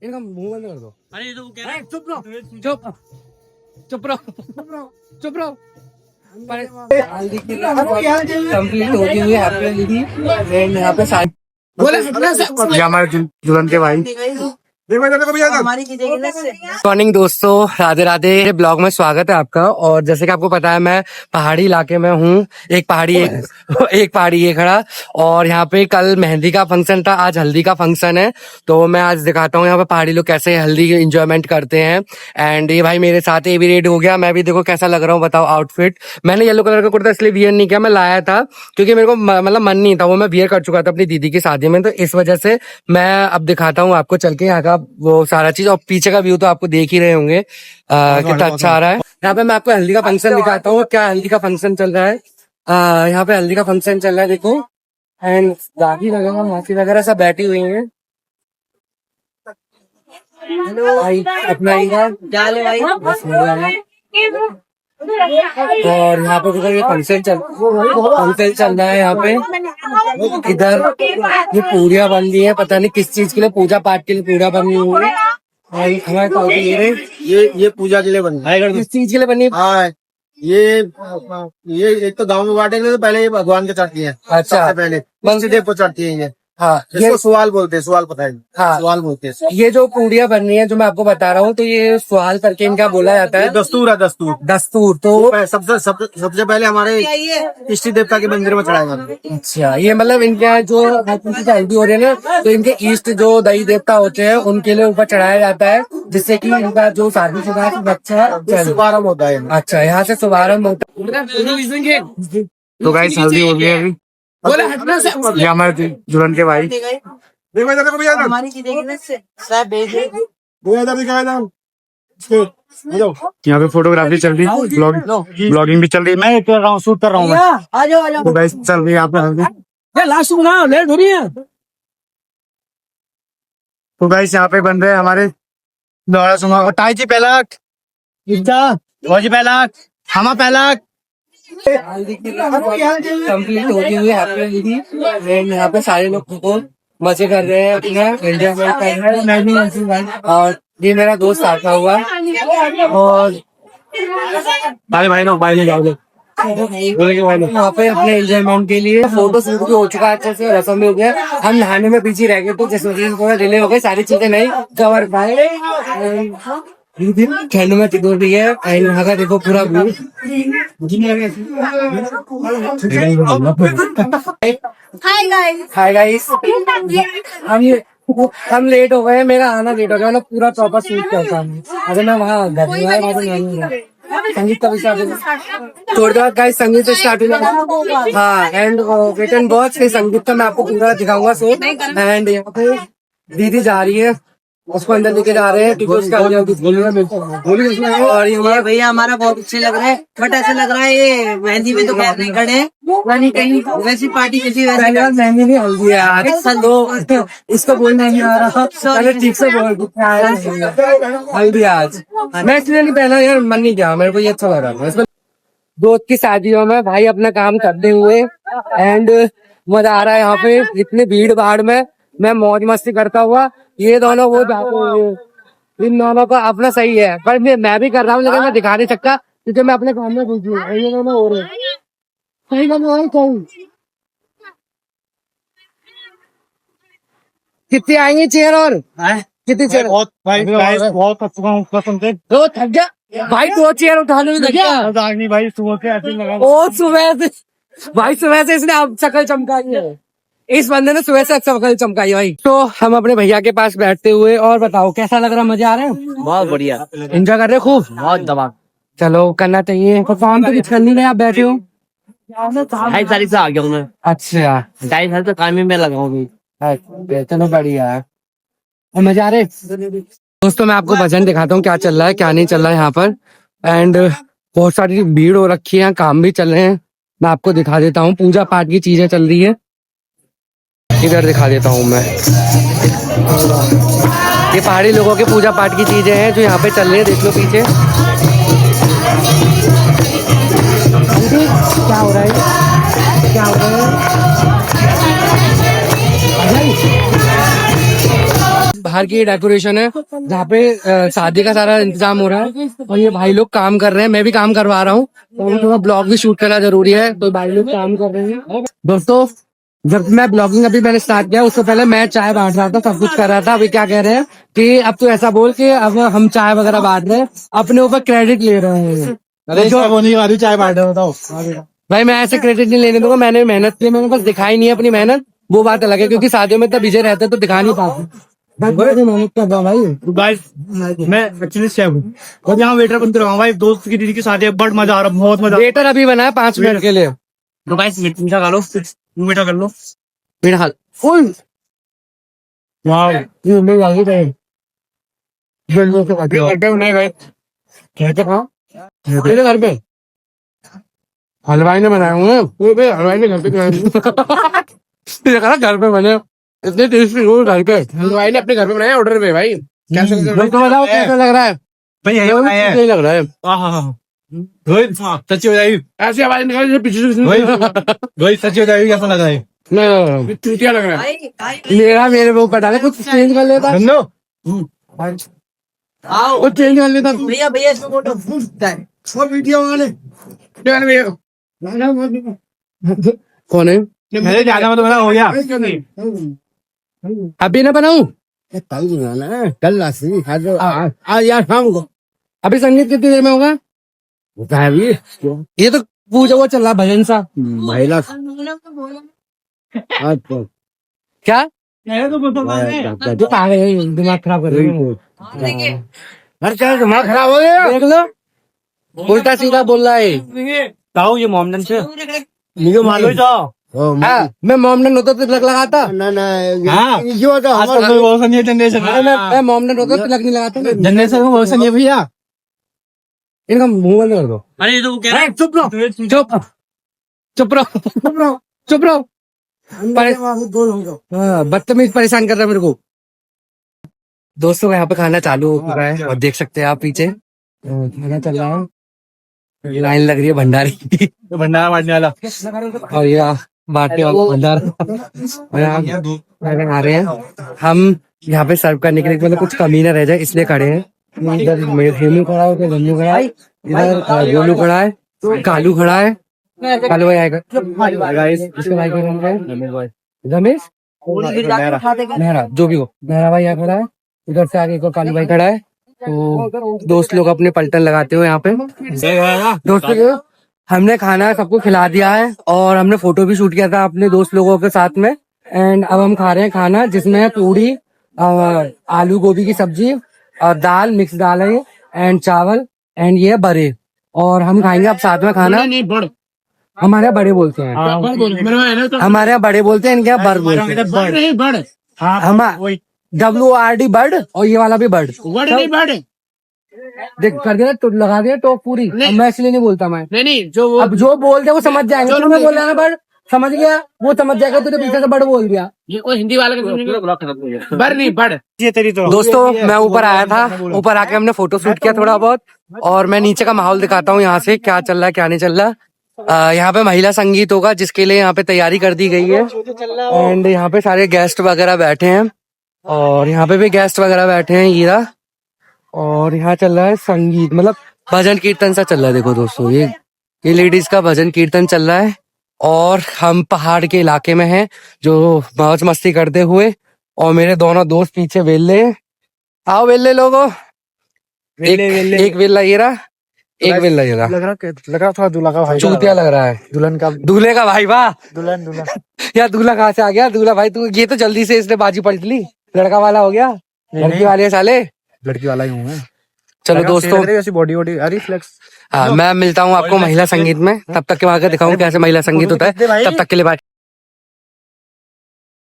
इनका मुंह बंद कर दो। अरे ये तो वो कह रहा है चुप रहो, चुप चुप रहो, चुप रहो। हल्दी की कंप्लीट होती हुई एंड यहाँ पे बोले हमारे दुल्हन के भाई। मॉर्निंग दोस्तों, राधे राधे। ब्लॉग में स्वागत है आपका। और जैसे कि आपको पता है मैं पहाड़ी इलाके में हूँ। एक पहाड़ी ये खड़ा। और यहाँ पे कल मेहंदी का फंक्शन था, आज हल्दी का फंक्शन है। तो मैं आज दिखाता हूँ यहाँ पे पहाड़ी लोग कैसे हल्दी एंजॉयमेंट करते हैं। एंड ये भाई मेरे साथ ये भी रेडी हो गया। मैं भी देखो कैसा लग रहा हूँ, बताओ आउटफिट। मैंने येलो कलर का कुर्ता इसलिए वियर नहीं किया, मैं लाया था क्योंकि मेरे को मतलब मन नहीं था, वो मैं वियर कर चुका था अपनी दीदी की शादी में। तो इस वजह से मैं अब दिखाता हूँ आपको चल के यहाँ का वो सारा चीज। और पीछे का व्यू तो आपको देख ही रहे होंगे कितना अच्छा आ रहा है। यहाँ पे मैं आपको हल्दी का फंक्शन दिखाता हूँ, क्या हल्दी का फंक्शन चल रहा है। यहाँ पे हल्दी का फंक्शन चल रहा है देखो। एंड दादी वगैरह मासी वगैरह सब बैठी हुई हैं। भाई अपना ही भाई और यहाँ पे ये फंक्शन चल रहा है। यहाँ पे इधर ये पूरियां बन रही है, पता नहीं किस चीज के लिए, पूजा पाठ के लिए पूरा बनी हुई है। हमारे ये पूजा के लिए बन रहा है। किस चीज के लिए बनी? हाँ, ये एक तो गांव में बांटेंगे तो पहले ये भगवान के चढ़ती है। अच्छा, सबसे पहले देव को चढ़ती है ये। हाँ, ये सवाल बोलते हैं, सवाल पता है। हाँ, सवाल बोलते हैं। ये जो पूड़ियाँ बन रही है जो मैं आपको बता रहा हूँ, तो ये सवाल करके इनका बोला जाता है। दस्तूर है, दस्तूर। तो सबसे पहले हमारे इष्ट देवता के मंदिर में चढ़ाया जाता है। अच्छा, ये मतलब इनके यहाँ जो हल्दी हो रही है ना, तो इनके इष्ट जो दही देवता होते हैं उनके लिए ऊपर चढ़ाया जाता है, जिससे कि इनका जो शादीशुदा बच्चा शुभारंभ होता है। अच्छा, यहाँ से शुभारंभ होता है। तो गाइस हल्दी हो गई है अभी। ये हमारे दुल्हन के भाई। यहाँ पे फोटोग्राफी चल रही है, ब्लॉगिंग भी चल रही है। मैं कर रहा हूँ, शूट कर रहा हूँ मैं। तो गाइस चल रही है यहाँ पे हल्दी। लास्ट बनाओ, लेट हो रही है। तो गाइस यहाँ पे बन रहे हैं हमारे दौड़ा सुमा टाइची पहलाक पहलाक हमा पहलाक। हल्दी की कंप्लीट होती हुई यहाँ पे सारे लोग को मजे कर रहे हैं, अपना एंजॉयमेंट कर रहे हैं। और ये मेरा दोस्त आता हुआ और भाई जाओगे यहाँ पे अपने एंजॉयमेंट के लिए फोटो शूट भी हो चुका है, अच्छे से रस्म भी हो गया। हम नहाने में पीछे रह गए, तो जिस वजह से थोड़ा डिले हो गए, सारी चीजें नहीं कवर पाए। ठंड में तिगोर भी है। यहाँ का देखो पूरा व्यू। हाय गाइस, हम लेट हो गए, मेरा आना लेट हो गया, मतलब पूरा प्रॉपर शूट करता हूँ। अगर मैं वहाँ संगीत का भी स्टार्ट थोड़ी देर गाइस, संगीत से स्टार्ट हुआ। हाँ, एंड वेट एंड वॉच के संगीत का मैं आपको पूरा दिखाऊंगा शो। एंड यहाँ पे दीदी जा रही है, उसको अंदर लेके जा रहे हैं। और ये भैया हमारा बहुत अच्छे लग रहा है, बट ऐसा लग रहा है ये मेहंदी में तो खैर नहीं खड़े, कहीं वैसी पार्टी जैसी मेहंदी नहीं हल्दी है यार। इसको बोलना नहीं आ रहा, ठीक से बोल हल्दी आज। मैं इसलिए नहीं पहना यार, मन नहीं किया, मेरे को ये अच्छा लग रहा। दोस्त की शादियों में भाई अपना काम करते हुए एंड मजा आ रहा है। यहाँ पे इतनी भीड़ भाड़ में मैं मौज मस्ती करता हुआ, ये दोनों वो इन दोनों का अपना सही है, पर मैं भी कर रहा हूँ, लेकिन मैं दिखा नहीं सकता क्योंकि मैं अपने काम में बिजी हूँ। ये दोनों हो रहे सही कहूँ। कितनी आएंगी चेयर और कितनी चेयर? बहुत पसंद है। दो थक गया भाई, दो चेयर उठाने में थक गया भाई। सुबह से ऐसे लगा, सुबह से इसने अब शक्ल चमकाई है। इस बंदे ने सुबह से अच्छा शक्ल चमकाई भाई। तो हम अपने भैया के पास बैठते हुए, और बताओ कैसा लग रहा, मजा आ रहे हैं? बहुत बढ़िया, एंजॉय कर रहे हो खूब? बहुत दबा। चलो करना चाहिए। काम तो कुछ कर नहीं रहे, आप बैठे हो? 2.5 तारीख से आ गया हूँ मैं। अच्छा, 2.5 साल तो काम में लगा हूँ। चलो बढ़िया है, मजा आ रहे। दोस्तों मैं आपको भजन दिखाता हूँ क्या चल रहा है क्या नहीं चल रहा है यहाँ पर। एंड बहुत सारी भीड़ हो रखी है, काम भी चल रहे हैं। मैं आपको दिखा देता हूँ, पूजा पाठ की चीजें चल रही है, इधर दिखा देता हूँ मैं। ये पहाड़ी लोगों के पूजा पाठ की चीजें हैं जो यहाँ पे चल रही है, देख लो पीछे क्या हो रहा है, क्या हो रहा है। बाहर की डेकोरेशन है जहाँ पे शादी का सारा इंतजाम हो रहा है और ये भाई लोग काम कर रहे हैं, मैं भी काम करवा रहा हूँ तो थोड़ा ब्लॉग भी शूट करना जरूरी है, तो भाई लोग काम कर रहे हैं। दोस्तों जब मैं ब्लॉगिंग अभी मैंने स्टार्ट किया उससे पहले मैं चाय बांट रहा था, सब कुछ कर रहा था। अभी क्या कह रहे हैं कि अब तो ऐसा बोल के अब हम चाय वगैरह बांट रहे हैं, अपने ऊपर क्रेडिट ले रहे हैं। अरे वो नहीं आधी चाय बांट रहे बताओ। भाई मैं ऐसे क्रेडिट नहीं लेने दूंगा, मैंने मेहनत की, मैंने बस दिखाई नहीं है अपनी मेहनत, वो बात अलग है क्योंकि शादियों में तब बिजी रहते हैं तो दिखा नहीं पाते। मेहनत कर रहा हूँ भाई। गाइस मैं एक्चुअली शेफ हूँ और यहाँ वेटर बनते रहा हूँ भाई, दोस्त की दीदी की शादी है, बड़ा मजा आ रहा है, बहुत मजा। वेटर अभी बना है 5 मिनट के लिए। तो गाइस मीठा खा लो, मीठा कर लो। मीठा खा फुल वाह ये मैं आगे गए जल्दी से खाते हो घर पे नहीं गए। कैसे खाओ तेरे घर पे हलवाई ने बनाए हुए हैं, वो भी हलवाई ने घर पे बनाए तेरे कहा घर पे बने इतने टेस्टी हो घर पे, हलवाई ने अपने घर पे बनाया ऑर्डर पे भाई। कैसे तो बताओ कैसा लग रहा है भाई यही बनाया है। नहीं लग रहा है रोहित सच्ची हो जाएगी, ऐसी आवाज निकाली पीछे से रोहित सच्ची हो जाएगी, कैसा लग रहा है? नहीं चूतिया लग रहा है मेरे वो पता नहीं कुछ चेंज कर लेता धन्नो। कुछ चेंज कर लेता भैया भैया इसमें फोटो वो वीडियो वाले कौन है मेरे जाना तो बना हो गया। अभी ना बनाऊं कल बनाना है, कल राशि आज यार शाम को। अभी संगीत कितनी देर में होगा ये तो पूजा वो चल रहा भजन सा महिला क्या तो जो आ गए दिमाग खराब कर रहे हो हर चल दिमाग खराब हो गया। देख लो उल्टा सीधा बोल रहा है ताऊ ये मोमडन से मुझे मालूम था। हाँ, मैं मोमडन होता तो तिलक लगाता हाँ जो तो हमारा बहुत नहीं जनरेशन मैं मोमडन होता तो तिलक नहीं लगाता जनरेशन में बहुत नहीं है भैया। इनका मुंह बंद कर दो। अरे ये तो वो कह रहा है चुप रहो चुप रहो चुप रहो हाँ, बदतमीज परेशान कर रहा है मेरे को। दोस्तों यहाँ पे खाना चालू हो चुका है और देख सकते हैं आप पीछे खाना चल रहा है, लाइन लग रही है भंडारे की भंडारा बांटने वाला और ये बांटने वाला भंडारा और यहाँ खाना खा रहे हैं हम यहाँ पे सर्व करने के लिए, मतलब कुछ कमी ना रह जाए इसलिए खड़े हैं। इधर हेमू खड़ा है, उधर गन्नू खड़ा है, इधर गोलू खड़ा है, कालू खड़ा है, कालू भाई आएगा इसके भाई का नाम है रमेश मेहरा, जो भी हो मेहरा भाई यहाँ खड़ा है, इधर से आगे को कालू भाई खड़ा है। तो दोस्त लोग अपने पलटन लगाते हो यहाँ पे। दोस्तों हमने खाना सबको खिला दिया है और हमने फोटो भी शूट किया था अपने दोस्त लोगों के साथ में। एंड अब हम खा रहे हैं खाना जिसमें पूरी आलू गोभी की सब्जी और दाल मिक्स दाल है एंड चावल एंड ये बड़े, और हम खाएंगे अब साथ में खाना। हमारे यहाँ बड़े बोलते हैं, हमारे यहाँ बड़े बोलते हैं, इनके यहाँ बर बोलते हैं। हम WRD बर्ड और ये वाला भी बर्ड देख कर दिया तो लगा दिया टोप पूरी। अब मैं इसलिए नहीं बोलता मैं नहीं जो अब जो बोल दे वो समझ जाएंगे। तो मैं बोल रहा ना बर्ड समझ गया वो समझ जाएगा, तुझे पीछे से बर्ड बोल दिया। ये कोई हिंदी वाला बड़ नहीं बड़ ये तेरी तो। दोस्तों मैं ऊपर आया था, ऊपर आके हमने फोटो शूट किया थोड़ा बहुत और मैं नीचे का माहौल दिखाता हूँ यहाँ से क्या चल रहा है क्या नहीं चल रहा। यहाँ पे महिला संगीत होगा जिसके लिए यहाँ पे तैयारी कर दी गई है एंड यहाँ पे सारे गेस्ट वगैरह बैठे हैं और यहाँ पे भी गेस्ट वगैरह बैठे हैं हीरा, और यहाँ चल रहा है संगीत, मतलब भजन कीर्तन सा चल रहा है। देखो दोस्तों ये लेडीज का भजन कीर्तन चल रहा है और हम पहाड़ के इलाके में हैं जो मौज मस्ती करते हुए, और मेरे दोनों दोस्त पीछे वेल्ले आओ वेल्ले लोगो एक वेल्ला ये रहा, एक वेल्ला ये रहा। लग रहा था दूल्हा का भाई, चूतिया लग रहा है दुल्हन का दूल्हे का भाई। वाह दुल्हन यार दूल्हा कहाँ से आ गया दूल्हा भाई तू, ये तो जल्दी से इसने बाजी पलट ली, लड़का वाला हो गया लड़की वाले साले। लड़की वाला ही हूँ मैं। चलो दोस्तों ऐसी बॉडी वॉडी अरे फ्लेक्स। मैं मिलता हूँ आपको महिला संगीत में, तब तक के वहां का दिखाऊं कैसे महिला संगीत होता है। तब तक के लिए बाय।